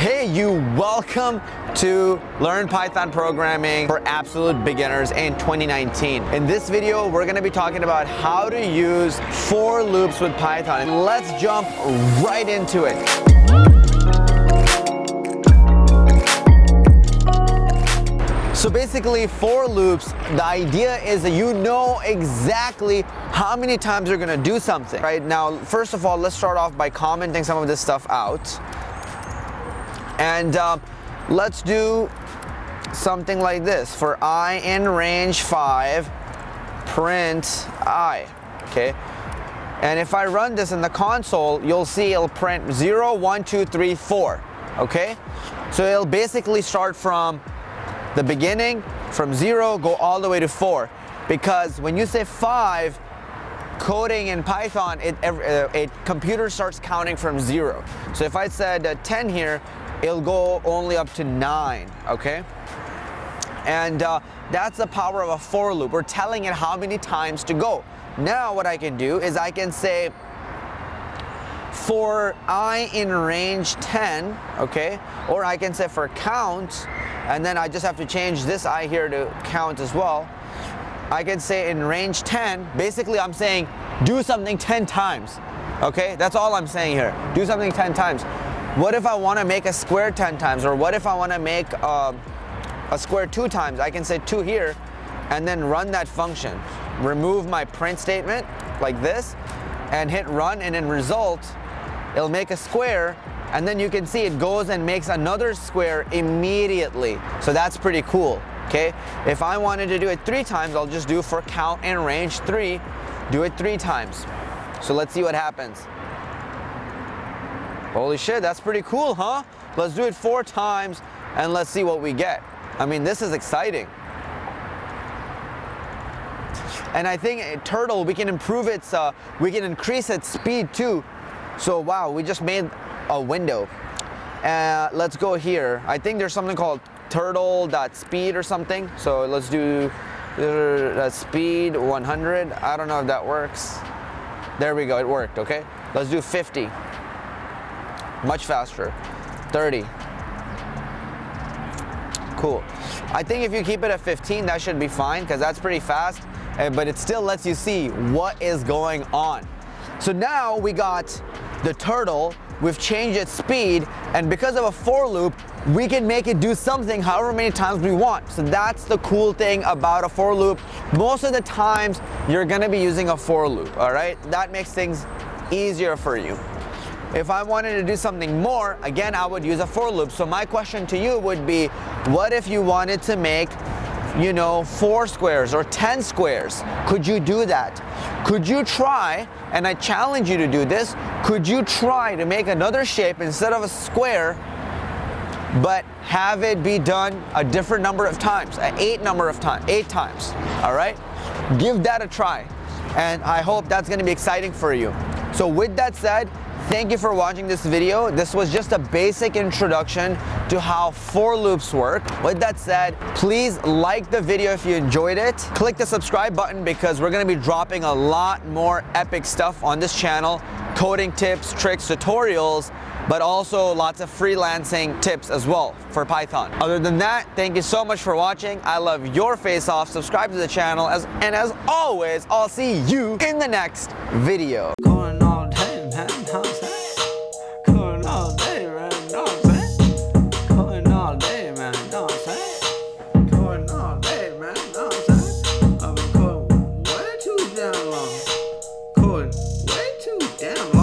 Hey you, welcome to Learn Python Programming for Absolute Beginners in 2019. In this video, we're going to be talking about how to use for loops with Python. And let's jump right into it. So basically, for loops, the idea is that you know exactly how many times you're going to do something. Right now, first of all, let's start off by commenting some of this stuff out. And let's do something like this. For I in range 5, print I, okay? And if I run this in the console, you'll see it'll print 0, 1, 2, 3, 4, okay? So it'll basically start from the beginning, from 0, go all the way to 4. Because when you say 5, coding in Python, computer starts counting from 0. So if I said 10 here, it'll go only up to 9, okay? And that's the power of a for loop. We're telling it how many times to go. Now what I can do is I can say for I in range 10, okay? Or I can say for count, and then I just have to change this I here to count as well. I can say in range 10, basically I'm saying do something 10 times, okay? That's all I'm saying here. Do something 10 times. What if I want to make a square 10 times? Or what if I want to make a square 2 times? I can say 2 here and then run that function. Remove my print statement like this and hit run, and in result, it'll make a square, and then you can see it goes and makes another square immediately. So that's pretty cool, okay? If I wanted to do it 3 times, I'll just do for count in range 3, do it 3 times. So let's see what happens. Holy shit, that's pretty cool, huh? Let's do it 4 times and let's see what we get. I mean, this is exciting. And I think Turtle, we can improve its, we can increase its speed too. So wow, we just made a window. Let's go here. I think there's something called turtle.speed or something. So let's do speed 100. I don't know if that works. There we go, it worked, okay? Let's do 50. Much faster. 30. Cool. I think if you keep it at 15, that should be fine, because that's pretty fast, but it still lets you see what is going on. So now we got the turtle, we've changed its speed, and because of a for loop, we can make it do something however many times we want. So that's the cool thing about a for loop. Most of the times, you're gonna be using a for loop, all right? That makes things easier for you. If I wanted to do something more, again, I would use a for loop. So my question to you would be, what if you wanted to make, 4 squares or 10 squares? Could you do that? Could you try, and I challenge you to do this, could you try to make another shape instead of a square, but have it be done a different number of times, 8 times, all right? Give that a try, and I hope that's gonna be exciting for you. So with that said, thank you for watching this video. This was just a basic introduction to how for loops work. With that said, please like the video if you enjoyed it. Click the subscribe button because we're gonna be dropping a lot more epic stuff on this channel. Coding tips, tricks, tutorials, but also lots of freelancing tips as well for Python. Other than that, thank you so much for watching. I love your face off. Subscribe to the channel, and as always, I'll see you in the next video. Going all day, man, know what I'm saying? Going all day, man, know what I'm saying? Going all day, man, know what I'm saying? Going all day, man, know what I'm saying? I've been going way too damn long. Going way too damn long.